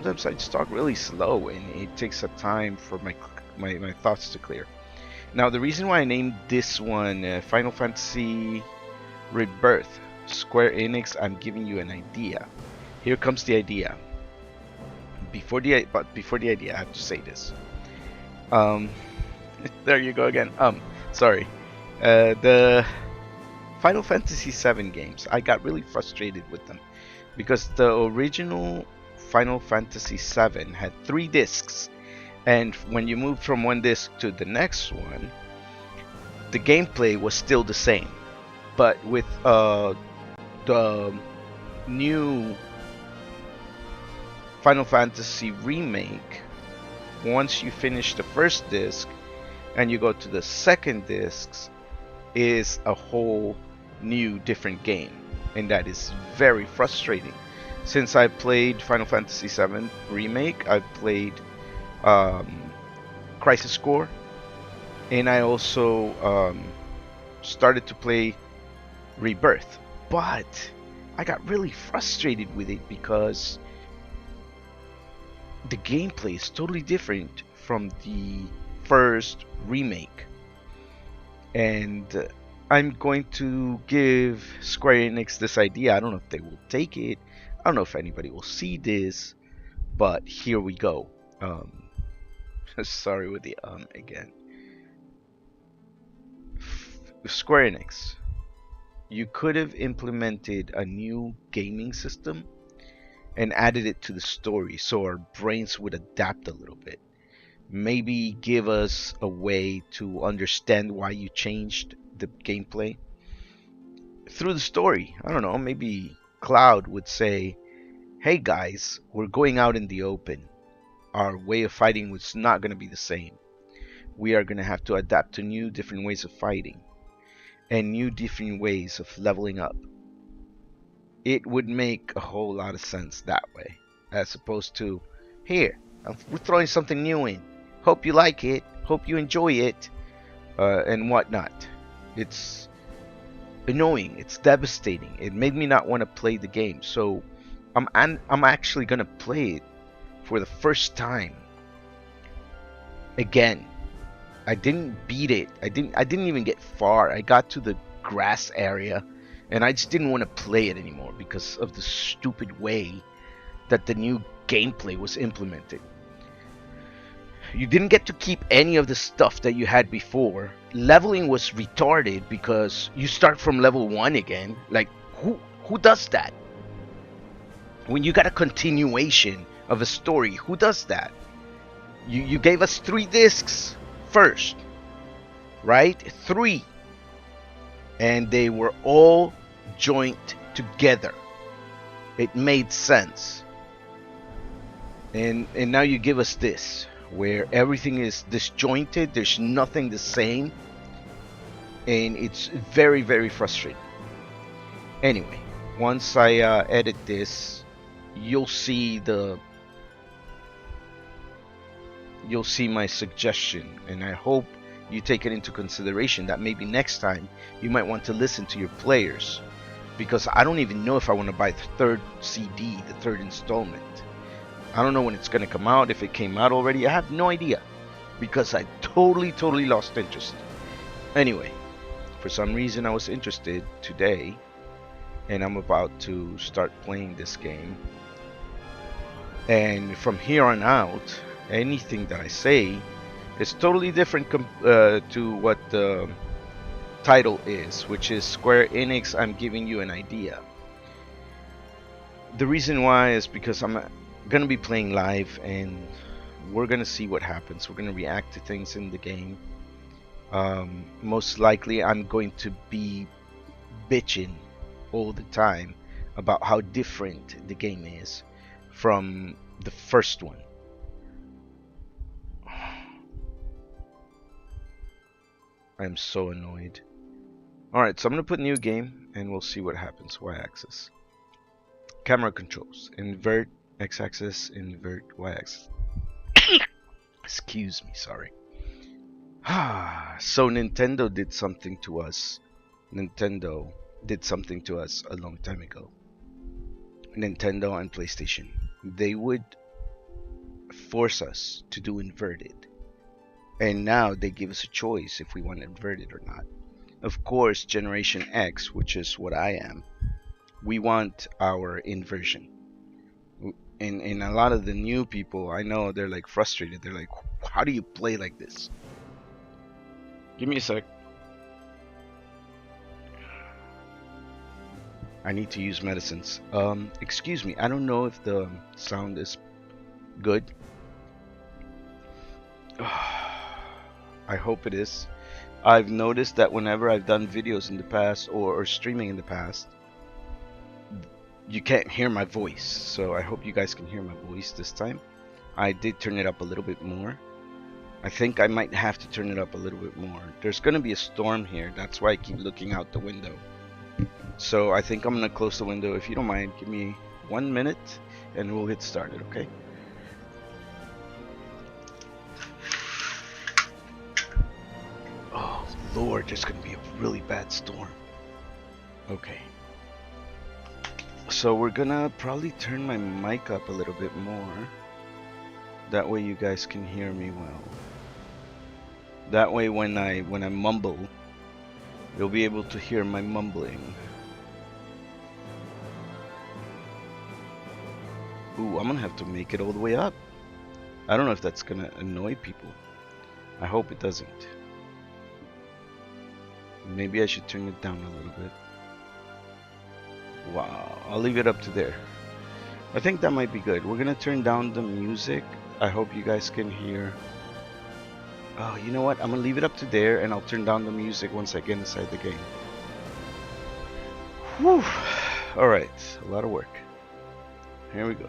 sometimes I just talk really slow, and it takes a time for my thoughts to clear. Now, the reason why I named this one Final Fantasy Rebirth, Square Enix, I'm giving you an idea. Here comes the idea. Before the idea, I have to say this. Um, there you go again. Sorry. The Final Fantasy VII games, I got really frustrated with them because the original Final Fantasy VII had 3 discs, and when you moved from one disc to the next one, the gameplay was still the same. But with the new Final Fantasy remake, once you finish the first disc and you go to the second disc, is a whole new different game, and that is very frustrating. Since I played Final Fantasy VII remake, I've played um, Crisis Core, and I also started to play Rebirth, but I got really frustrated with it because the gameplay is totally different from the first remake. And I'm going to give Square Enix this idea. I don't know if they will take it. I don't know if anybody will see this, but here we go. Um, Sorry with the again. Square Enix, you could have implemented a new gaming system and added it to the story so our brains would adapt a little bit. Maybe give us a way to understand why you changed the gameplay through the story. I don't know, maybe Cloud would say, hey guys, we're going out in the open. Our way of fighting was not going to be the same. We are going to have to adapt to new, different ways of fighting and new, different ways of leveling up. It would make a whole lot of sense that way, as opposed to, here, we're throwing something new in. Hope you like it. Hope you enjoy it, and whatnot. It's annoying. It's devastating. It made me not want to play the game. So I'm actually gonna play it for the first time again. I didn't beat it. I didn't even get far. I got to the grass area, and I just didn't want to play it anymore because of the stupid way that the new gameplay was implemented. You didn't get to keep any of the stuff that you had before. Leveling was retarded because you start from level 1 again. Like, who does that? When you got a continuation of a story, who does that? You gave us 3 discs first, right? 3, and they were all joined together. It made sense. And now you give us this, where everything is disjointed, there's nothing the same, and it's very, very frustrating. Anyway, once I edit this, you'll see my suggestion, and I hope you take it into consideration that maybe next time you might want to listen to your players, because I don't even know if I want to buy the third CD, the third installment. I don't know when it's going to come out, if it came out already. I have no idea because I totally lost interest. Anyway, for some reason I was interested today, and I'm about to start playing this game. And from here on out, anything that I say is totally different to what the title is, which is Square Enix, I'm giving you an idea. The reason why is because I'm gonna be playing live, and we're gonna see what happens. We're gonna react to things in the game. Most likely I'm going to be bitching all the time about how different the game is from the first one. I'm so annoyed. Alright, so I'm gonna put new game and we'll see what happens. Y-axis. Camera controls. Invert X-axis, invert Y-axis. Excuse me, sorry. So Nintendo did something to us. Nintendo did something to us a long time ago. Nintendo and PlayStation. They would force us to do inverted. And now they give us a choice if we want inverted or not. Of course, Generation X, which is what I am, we want our inversion. And a lot of the new people, I know they're like frustrated. They're like, how do you play like this? Give me a sec. I need to use medicines. Excuse me, I don't know if the sound is good. I hope it is. I've noticed that whenever I've done videos in the past or streaming in the past, you can't hear my voice. So I hope you guys can hear my voice this time. I did turn it up a little bit more. I think I might have to turn it up a little bit more. There's gonna be a storm here. That's why I keep looking out the window. So I think I'm gonna close the window. If you don't mind, give me 1 minute and we'll get started, okay? Oh Lord, there's gonna be a really bad storm. Okay. So we're gonna probably turn my mic up a little bit more. That way you guys can hear me well. That way when I mumble, you'll be able to hear my mumbling. Ooh, I'm gonna have to make it all the way up. I don't know if that's gonna annoy people. I hope it doesn't. Maybe I should turn it down a little bit. Wow, I'll leave it up to there. I think that might be good. We're gonna turn down the music. I hope you guys can hear. Oh, you know what? I'm gonna leave it up to there and I'll turn down the music once I get inside the game. Whew. Alright, a lot of work. Here we go.